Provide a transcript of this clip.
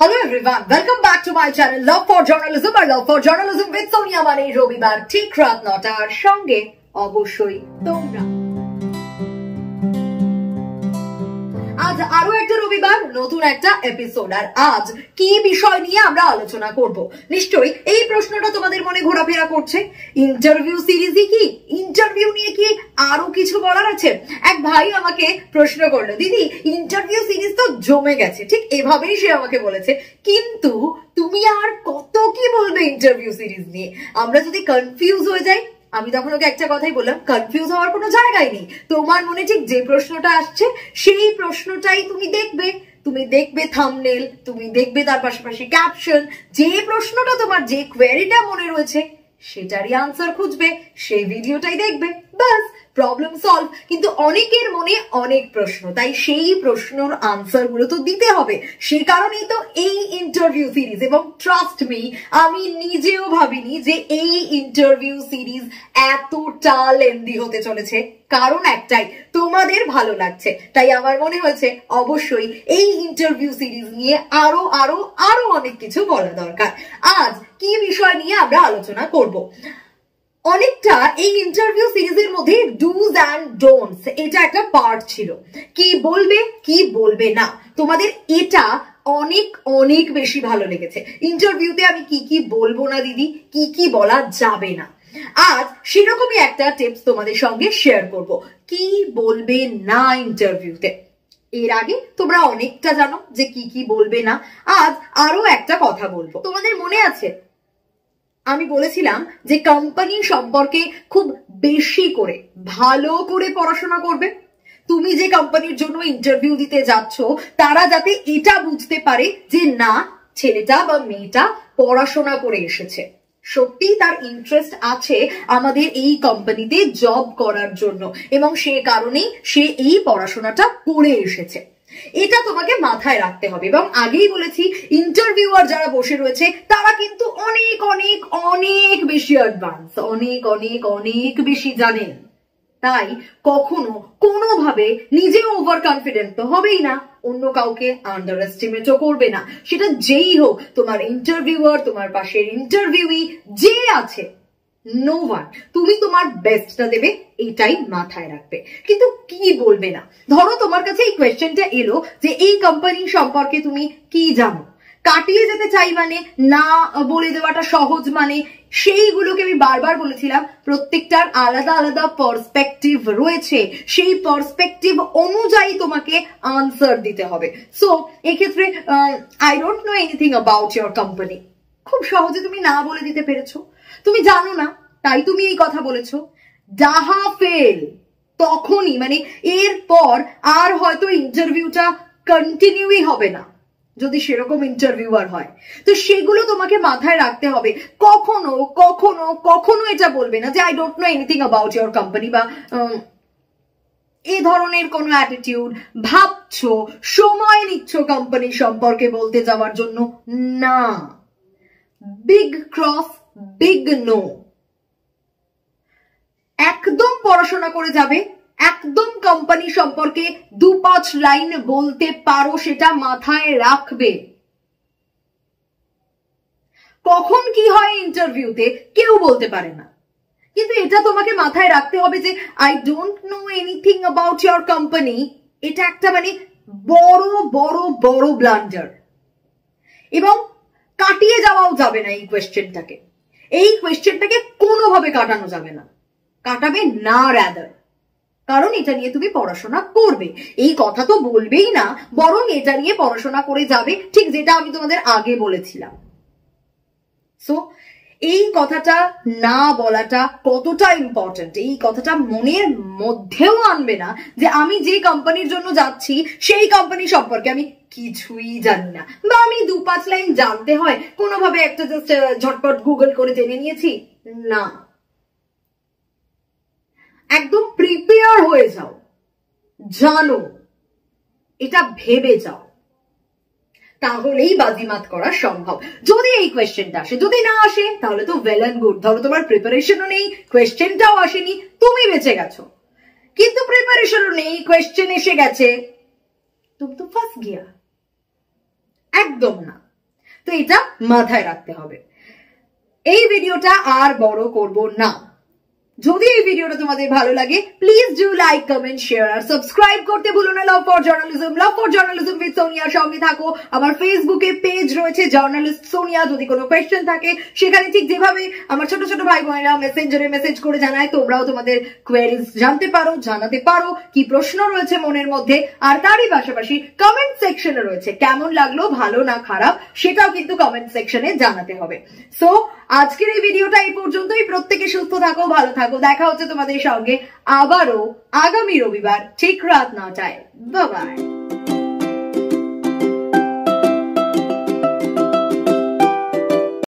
Hello everyone, welcome back to my channel Love for Journalism or Love for Journalism with Sonia Mane রবিবার ঠিক রাত 9টার সঙ্গে অবশ্যই তোমরা। আজ আরো একটা রবিবার, নতুন একটা এপিসোড। আর আজ কি বিষয় নিয়ে আমরা আলোচনা করব? নিশ্চয়ই এই প্রশ্নটা তোমাদের মনে ঘোরাফেরা করছে, ইন্টারভিউ সিরিজই কি, ইন্টারভিউ নিয়ে কি আরো কিছু বলার আছে? এক ভাই আমাকে প্রশ্ন করলো, দিদি ইন্টারভিউ সিরিজ তো জমে গেছে, ঠিক এভাবেই সে আমাকে বলেছে, কিন্তু তুমি আর কত কি বলবে ইন্টারভিউ সিরিজ নিয়ে? আমরা যদি কনফিউজ হয়ে যাই। আমি তখন ওকে একটা কথাই বললাম, কনফিউজ হওয়ার কোনো জায়গায় নেই। তোমার মনে ঠিক যে প্রশ্নটা আসছে সেই প্রশ্নটাই তুমি দেখবে থাম্বনেল, তুমি দেখবে তার পাশাপাশি ক্যাপশন, যে প্রশ্নটা তোমার, যে কোয়েরিটা মনে রয়েছে সেটারই আনসার খুঁজবে, সেই ভিডিওটাই দেখবে, বাস প্রবলেম সলভ। কিন্তু অনেকের মনে অনেক প্রশ্ন, তাই সেই প্রশ্নের আনসার গুলো তো দিতে হবে। সে কারণেই তো এই ইন্টারভিউ সিরিজ, এবং ট্রাস্ট মি, আমি নিজেও ভাবিনি যে এই ইন্টারভিউ সিরিজ এতটা লেন্দি হতে চলেছে। কারণ একটাই, তোমাদের ভালো লাগছে, তাই আমার মনে হয়েছে অবশ্যই এই ইন্টারভিউ সিরিজ নিয়ে আরো আরো আরো অনেক কিছু বলা দরকার। আজ কি বিষয় নিয়ে আমরা আলোচনা করব? অনেকটা এই ইন্টারভিউ সিরিজের মধ্যে ডুজ অ্যান্ড ডোন্টস, এটা একটা পার্ট ছিল। কি বলবে কি বলবে না, তোমাদের এটা অনেক অনেক বেশি ভালো লেগেছে। ইন্টারভিউতে আমি কি কি বলবো না দিদি, কি কি বলা যাবে না, আজ সেরকমই একটা টিপস তোমাদের সঙ্গে শেয়ার করব। কি বলবে না ইন্টারভিউতে। এর আগে তোমরা অনেকটা জানো যে কি কি বলবে না, আজ আরো একটা কথা বলবো। তোমাদের মনে আছে আমি বলেছিলাম যে কোম্পানি সম্পর্কে খুব বেশি করে ভালো করে পড়াশোনা করবে। তুমি যে কোম্পানির জন্য ইন্টারভিউ দিতে যাচ্ছ, তারা যাতে এটা বুঝতে পারে যে না, ছেলেটা বা মেয়েটা পড়াশোনা করে এসেছে, সত্যি তার ইন্টারেস্ট আছে আমাদের এই কোম্পানিতে জব করার জন্য, এবং সে কারণেই সে এই পড়াশোনাটা করে এসেছে। এটা তোমাকে মাথায় রাখতে হবে। এবং আগেই বলেছি, ইন্টারভিউয়ার যারা বসে রয়েছে তারা কিন্তু অনেক অনেক অনেক বেশি অ্যাডভান্স, অনেক অনেক অনেক বেশি জানেন। তাই কখনো কোনোভাবে নিজে ওভার কনফিডেন্ট তো হবেই না, অন্য কাউকে আন্ডার এস্টিমেটও করবে না। সেটা যেই হোক, তোমার ইন্টারভিউয়ার, তোমার পাশের ইন্টারভিউই যে আছে, নো ওয়ান, তুমি তোমার বেস্টটা দেবে, এটাই মাথায় রাখবে। কিন্তু কি বলবে না, ধরো তোমার কাছে এই কোয়েশ্চেনটা এলো যে এই কোম্পানি সম্পর্কে তুমি কি জানো, কাটিয়ে যেতে চাই মানে, না বলে দেওয়াটা সহজ মানে, সেইগুলোকে আমি বারবার বলেছিলাম প্রত্যেকটার আলাদা আলাদা পার্সপেক্টিভ রয়েছে, সেই পার্সপেক্টিভ অনুযায়ী তোমাকে আনসার দিতে হবে। সো এক্ষেত্রে I don't know anything about your company, খুব সহজে তুমি না বলে দিতে পেরেছো। তুমি জানো না তাই তুমি এই কথা বলেছো, ডাহা ফেল তখনই, মানে এরপর আর হয়তো ইন্টারভিউটা কন্টিনিউই হবে না যদি সেরকম ইন্টারভিউয়ার হয়। তো সেগুলো তোমাকে মাথায় রাখতে হবে। কখনো কখনো কখনো এটা বলবে না যে I don't know anything about your company, বা এই ধরনের কোনো অ্যাটিটিউড ভাবছো, সময় নিচ্ছ কোম্পানি সম্পর্কে বলতে যাওয়ার জন্য, না। Big cross, big no. একদম পড়াশোনা করে যাবে, একদম কোম্পানি সম্পর্কে 2-5 লাইন বলতে পারো, সেটা মাথায় রাখবে। কখন কি হয় ইন্টারভিউতে কেউ বলতে পারে না, কিন্তু এটা তোমাকে মাথায় রাখতে হবে যে I don't know anything about your company, এটা একটা মানে বড় বড় বড় ব্লান্ডার। এবং কাটিয়ে যাওয়াও যাবে না এই কোয়েশ্চেনটাকে, এই কোয়েশ্চেনটাকে কোনোভাবে কাটানো যাবে না, কাটাবে না রাদার, কারণ এটা নিয়ে তুমি পড়াশোনা করবে। এই কথা তো বলবেই না, বরং এটা নিয়ে পড়াশোনা করে যাবে, ঠিক যেটা আমি তোমাদের আগে বলেছিলাম। সো এই কথাটা না বলাটা কতটা ইম্পর্টেন্ট, এই কথাটা মনের মধ্যেও আনবে না যে আমি যে কোম্পানির জন্য যাচ্ছি সেই কোম্পানি সম্পর্কে আমি কিছুই জানি না, বা আমি 2-5 লাইন জানতে হয় কোনোভাবে একটা জাস্ট ঝটপট গুগল করে জেনে নিয়েছি, না। একদম প্রিপেয়ার হয়ে যাও, জানো, এটা ভেবে যাও, তাহলেই বাজিমাত করা সম্ভব। যদি এই কোয়েশ্চেনটা আসে, যদি না আসে তাহলে তো ওয়েল এন্ড গুড, ধরো তোমার প্রিপারেশনও নেই, কোয়েশ্চেনটাও আসেনি, তুমি বেঁচে গেছো। কিন্তু প্রিপারেশনও নেই, কোয়েশ্চেন এসে গেছে, তুমি তো ফাঁস গিয়া। একদম না, তো এটা মাথায় রাখতে হবে। এই ভিডিওটা আর বড় করব না। যদি এই ভিডিওটা তোমাদের ভালো লাগে please do like, comment, share আর সাবস্ক্রাইব করতে ভুলো না। লাভ ফর জার্নালিজম উইথ সোনিয়ার সঙ্গে থাকো। আমার ফেসবুকে পেজ রয়েছে জার্নালিস্ট সোনিয়া। যদি কোনো কোয়েশ্চেন থাকে সেখানে ঠিক যেভাবে আমার ছোট ছোট ভাই বোনেরা মেসেঞ্জারে মেসেজ করে জানায়, তোমরাও তোমাদের কোয়েরিজ জানতে পারো, জানাতে পারো, কি প্রশ্ন রয়েছে মনের মধ্যে। আর তারই পাশাপাশি কমেন্ট সেকশনে রয়েছে কেমন লাগলো, ভালো না খারাপ, সেটাও কিন্তু কমেন্ট সেকশনে জানাতে হবে। সো আজকের এই ভিডিওটা এই পর্যন্তই। প্রত্যেকে সুস্থ থাকো, ভালো থাকো। দেখা হচ্ছে তোমাদের সঙ্গে আবারও আগামী রবিবার ঠিক রাত 9টায়। Bye bye.